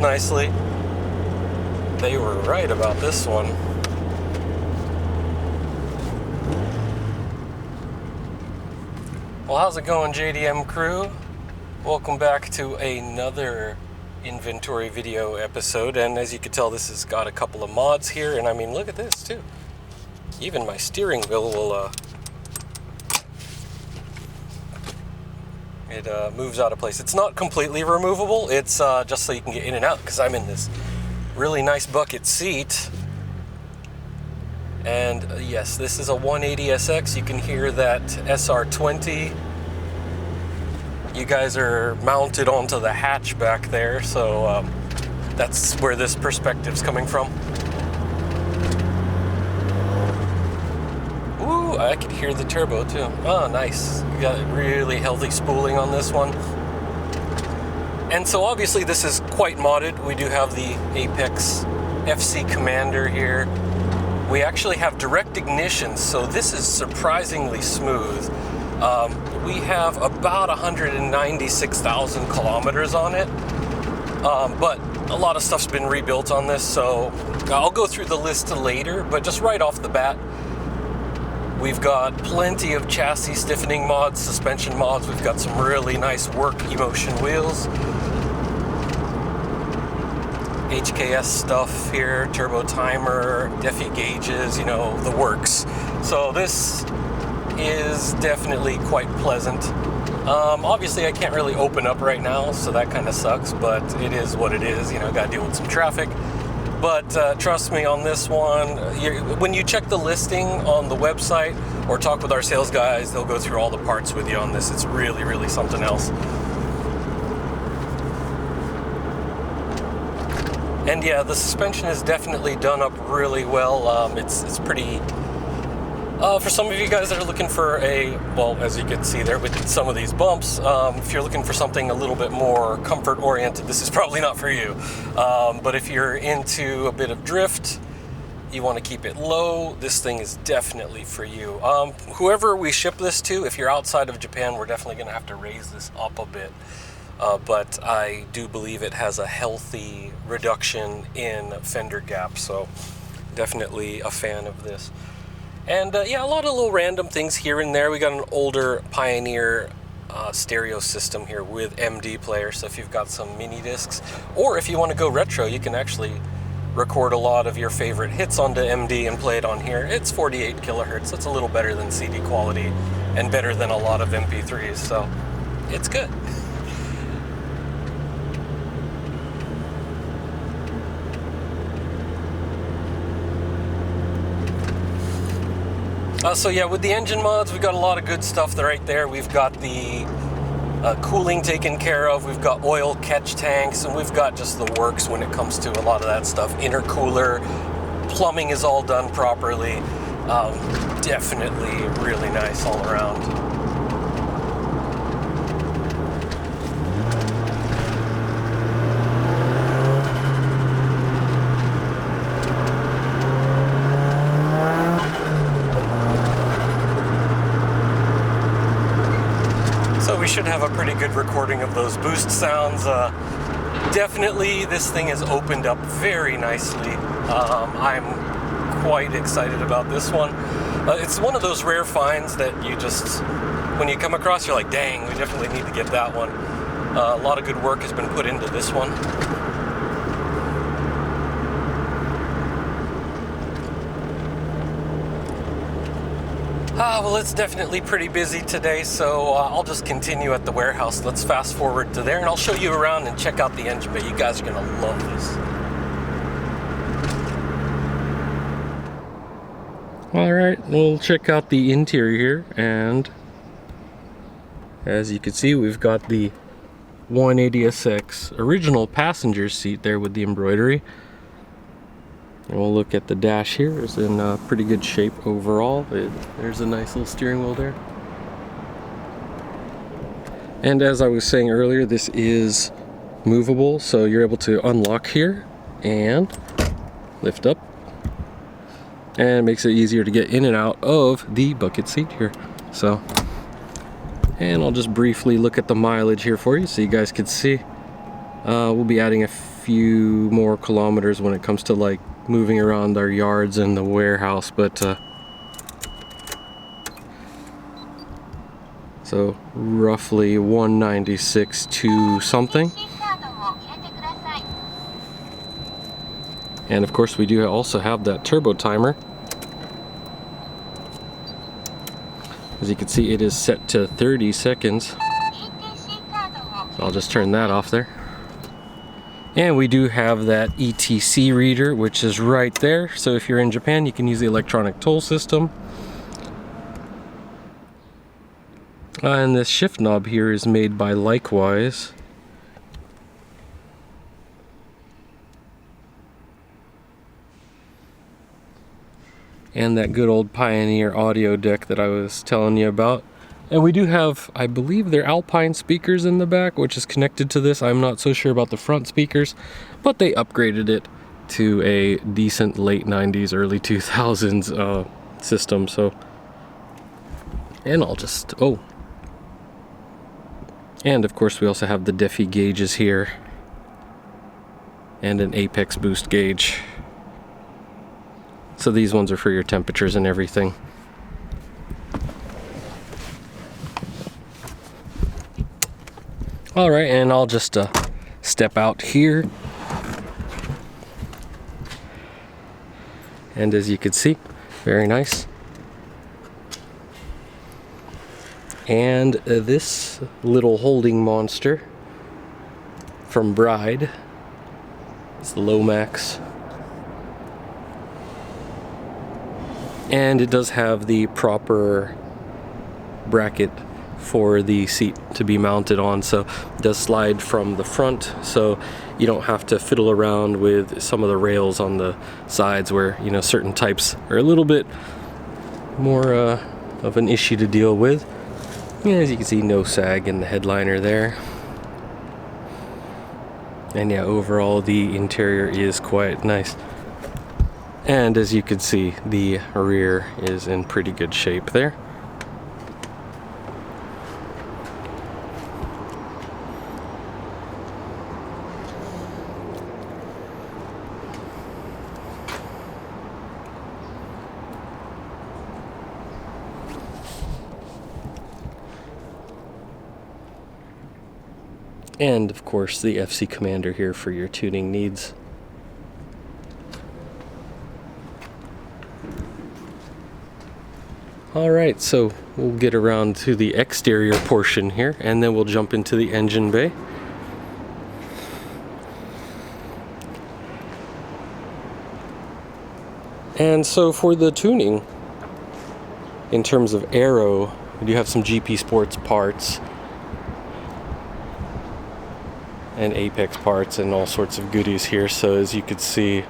nicely. They were right about this one. Well, how's it going, JDM crew? Welcome back to another inventory video episode, and as you can tell, this has got a couple of mods here, and I mean, look at this too. Even my steering wheel will moves out of place. It's not completely removable, it's just so you can get in and out, because I'm in this really nice bucket seat. And yes, this is a 180SX. You can hear that SR20. You guys are mounted onto the hatch back there, so that's where this perspective's coming from. Ooh, I could hear the turbo too. Oh, nice. You got really healthy spooling on this one. And so obviously this is quite modded. We do have the Apex FC Commander here. We actually have direct ignition, so this is surprisingly smooth. We have about 196,000 kilometers on it, but a lot of stuff's been rebuilt on this, so I'll go through the list later, but just right off the bat, we've got plenty of chassis stiffening mods, suspension mods. We've got some really nice work emotion wheels. HKS stuff here, turbo timer, Defi gauges, you know, the works. So this is definitely quite pleasant. Obviously I can't really open up right now, so that kind of sucks, but it is what it is, you know, gotta deal with some traffic. But trust me on this one, when you check the listing on the website or talk with our sales guys, they'll go through all the parts with you on this. It's really, really something else. And yeah, the suspension is definitely done up really well. It's pretty, for some of you guys that are looking for a, well, as you can see there with some of these bumps, if you're looking for something a little bit more comfort oriented, this is probably not for you. But if you're into a bit of drift, you want to keep it low, this thing is definitely for you. Whoever we ship this to, if you're outside of Japan, we're definitely going to have to raise this up a bit. But I do believe it has a healthy reduction in fender gap, so definitely a fan of this. And yeah, a lot of little random things here and there. We got an older Pioneer stereo system here with MD player, so if you've got some mini discs, or if you want to go retro, you can actually record a lot of your favorite hits onto MD and play it on here. It's 48 kilohertz, that's a little better than CD quality and better than a lot of MP3s, so it's good. So yeah, with the engine mods, we've got a lot of good stuff right there. We've got the cooling taken care of, we've got oil catch tanks, and we've got just the works when it comes to a lot of that stuff. Intercooler, plumbing is all done properly. Definitely really nice all around. We should have a pretty good recording of those boost sounds. Definitely this thing has opened up very nicely. I'm quite excited about this one. It's one of those rare finds that you just, when you come across, you're like, dang, we definitely need to get that one. A lot of good work has been put into this one. Well, it's definitely pretty busy today, so I'll just continue at the warehouse. Let's fast forward to there, and I'll show you around and check out the engine bay. You guys are going to love this. Alright, we'll check out the interior here, and as you can see, we've got the 180SX original passenger seat there with the embroidery. And we'll look at the dash here. It's in pretty good shape overall. There's a nice little steering wheel there. And as I was saying earlier, this is movable, so you're able to unlock here and lift up. And it makes it easier to get in and out of the bucket seat here. So, and I'll just briefly look at the mileage here for you so you guys can see. We'll be adding a few more kilometers when it comes to like moving around our yards and the warehouse, but so roughly 196 to something. And of course we do also have that turbo timer. As you can see, it is set to 30 seconds. So I'll just turn that off there. And we do have that ETC reader, which is right there. So if you're in Japan, you can use the electronic toll system. And this shift knob here is made by Likewise. And that good old Pioneer audio deck that I was telling you about. And we do have, I believe they're Alpine speakers in the back, which is connected to this. I'm not so sure about the front speakers, but they upgraded it to a decent late 90s, early 2000s system. So, and I'll just, oh. And of course we also have the Defi gauges here. And an Apex boost gauge. So these ones are for your temperatures and everything. Alright, and I'll just step out here. And as you can see, very nice. And this little holding monster from Bride, it's the Lomax. And it does have the proper bracket for the seat to be mounted on, so it does slide from the front, so you don't have to fiddle around with some of the rails on the sides where, you know, certain types are a little bit more of an issue to deal with. Yeah, as you can see, no sag in the headliner there. And yeah, overall the interior is quite nice. And as you can see, the rear is in pretty good shape there. And of course the FC Commander here for your tuning needs. Alright, so we'll get around to the exterior portion here, and then we'll jump into the engine bay. And so for the tuning, in terms of aero, we do have some GP Sports parts and Apex parts and all sorts of goodies here. So as you could see,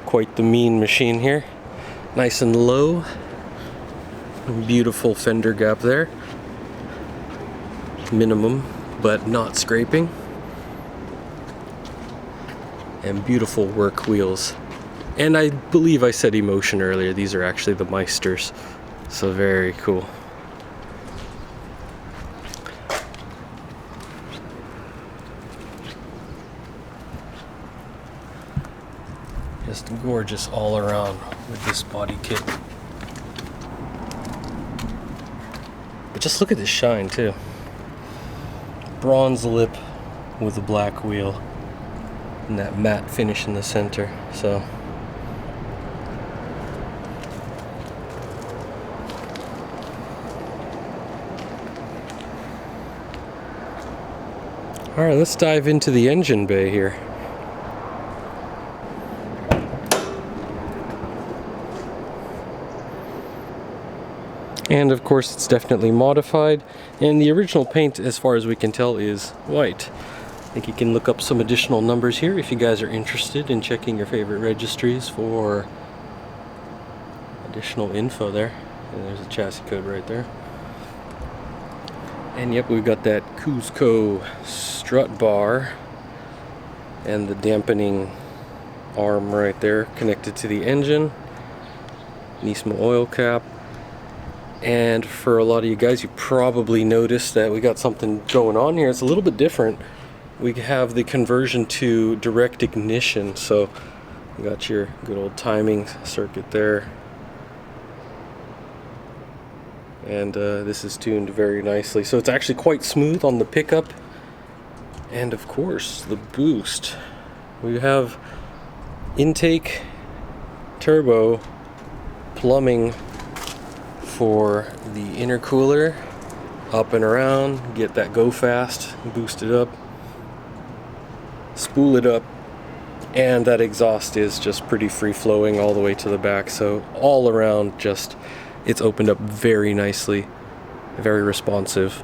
quite the mean machine here. Nice and low. Beautiful fender gap there. Minimum, but not scraping. And beautiful work wheels. And I believe I said Emotion earlier. These are actually the Meisters. So very cool. Just gorgeous all around with this body kit. But just look at this shine too. Bronze lip with a black wheel and that matte finish in the center. So alright, let's dive into the engine bay here. And of course it's definitely modified, and the original paint, as far as we can tell, is white. I think you can look up some additional numbers here if you guys are interested in checking your favorite registries for additional info there. And there's a chassis code right there. And yep, we've got that Cuzco strut bar and the dampening arm right there connected to the engine. Nismo oil cap. And for a lot of you guys, you probably noticed that we got something going on here. It's a little bit different. we have the conversion to direct ignition, so you got your good old timing circuit there. And this is tuned very nicely, so it's actually quite smooth on the pickup. And of course, the boost. We have intake, turbo, plumbing for the intercooler, up and around, get that go fast, boost it up, spool it up, and that exhaust is just pretty free flowing all the way to the back. So all around, just it's opened up very nicely, very responsive.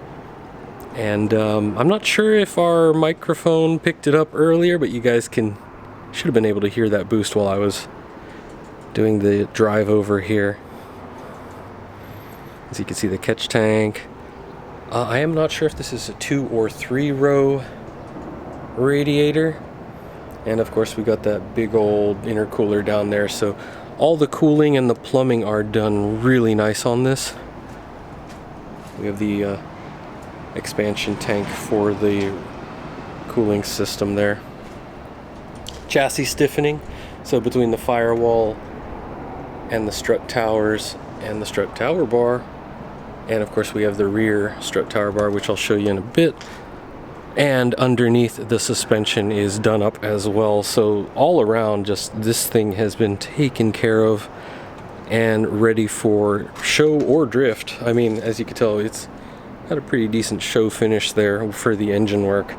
And I'm not sure if our microphone picked it up earlier, but you guys should have been able to hear that boost while I was doing the drive over here. As you can see, the catch tank. I am not sure if this is a 2 or 3 row radiator. And of course we got that big old intercooler down there, so all the cooling and the plumbing are done really nice on this. We have the expansion tank for the cooling system there. Chassis stiffening, so between the firewall and the strut towers and the strut tower bar, and of course we have the rear strut tower bar, which I'll show you in a bit. And underneath, the suspension is done up as well. So all around, just this thing has been taken care of and ready for show or drift. I mean, as you can tell, it's got a pretty decent show finish there for the engine work.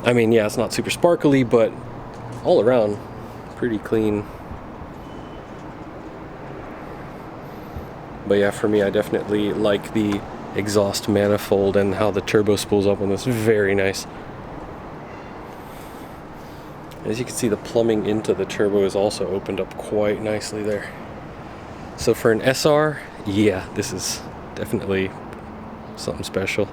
I mean, yeah, it's not super sparkly, but all around, pretty clean. But yeah, for me, I definitely like the exhaust manifold and how the turbo spools up on this. Very nice. As you can see, the plumbing into the turbo is also opened up quite nicely there. So for an SR, yeah, this is definitely something special.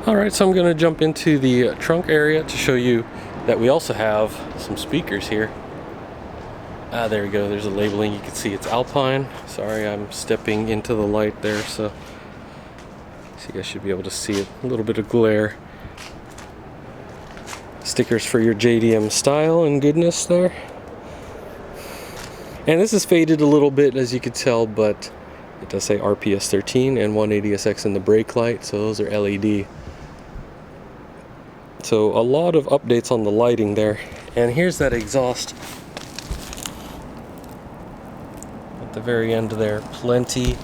Alright, so I'm going to jump into the trunk area to show you that we also have some speakers here. There we go, there's a labeling, you can see it's Alpine. Sorry, I'm stepping into the light there, so you guys should be able to see it. A little bit of glare. Stickers for your JDM style and goodness there. And this is faded a little bit, as you can tell, but it does say RPS 13 and 180SX in the brake light, so those are LED. So a lot of updates on the lighting there. And here's that exhaust at the very end there. Plenty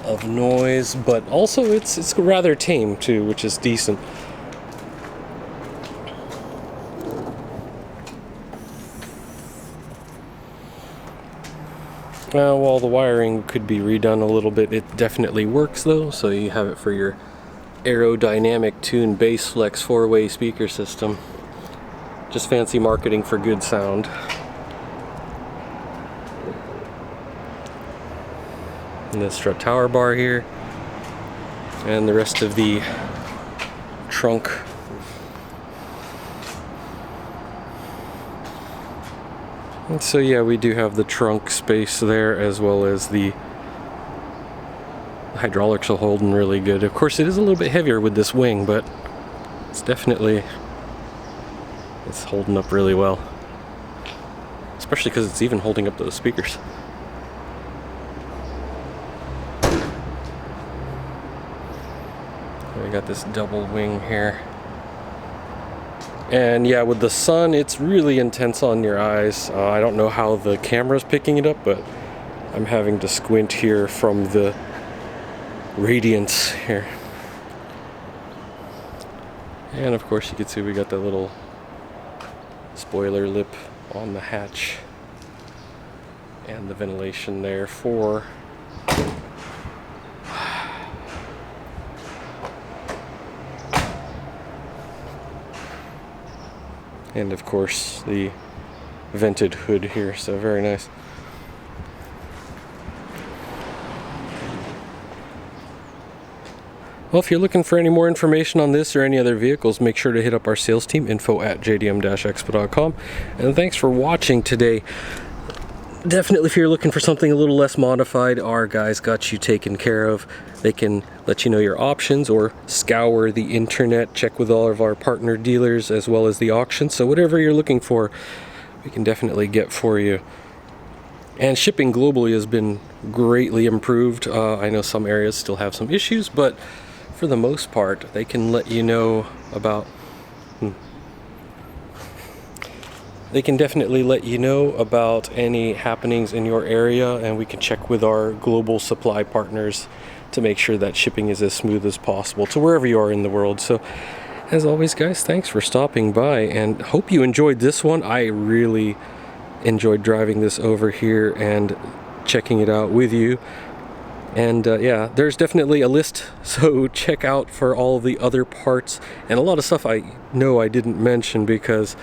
of noise, but also it's rather tame too, which is decent. While the wiring could be redone a little bit, it definitely works though, so you have it for your aerodynamic tune bass flex 4-way speaker system. Just fancy marketing for good sound. And the strut tower bar here, and the rest of the trunk. And so yeah, we do have the trunk space there, as well as the hydraulics are holding really good. Of course, it is a little bit heavier with this wing, but it's holding up really well. especially because it's even holding up those speakers. We got this double wing here. And yeah, with the sun, it's really intense on your eyes. I don't know how the camera's picking it up, but I'm having to squint here from the radiance here. And of course you can see we got the little spoiler lip on the hatch and the ventilation there for and of course the vented hood here, so very nice. Well, if you're looking for any more information on this or any other vehicles, make sure to hit up our sales team, info@jdm-expo.com. And thanks for watching today. Definitely, if you're looking for something a little less modified, our guys got you taken care of. They can let you know your options or scour the internet, check with all of our partner dealers as well as the auction. So whatever you're looking for, we can definitely get for you. And shipping globally has been greatly improved. I know some areas still have some issues, but for the most part, they can let you know about they can definitely let you know about any happenings in your area, and we can check with our global supply partners to make sure that shipping is as smooth as possible to wherever you are in the world. So as always, guys, thanks for stopping by, and hope you enjoyed this one. I really enjoyed driving this over here and checking it out with you. And yeah, there's definitely a list, so check out for all the other parts and a lot of stuff I know I didn't mention, because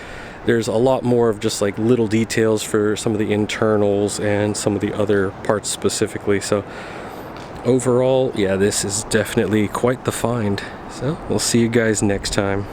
there's a lot more of just like little details for some of the internals and some of the other parts specifically. So overall, yeah, this is definitely quite the find. So we'll see you guys next time.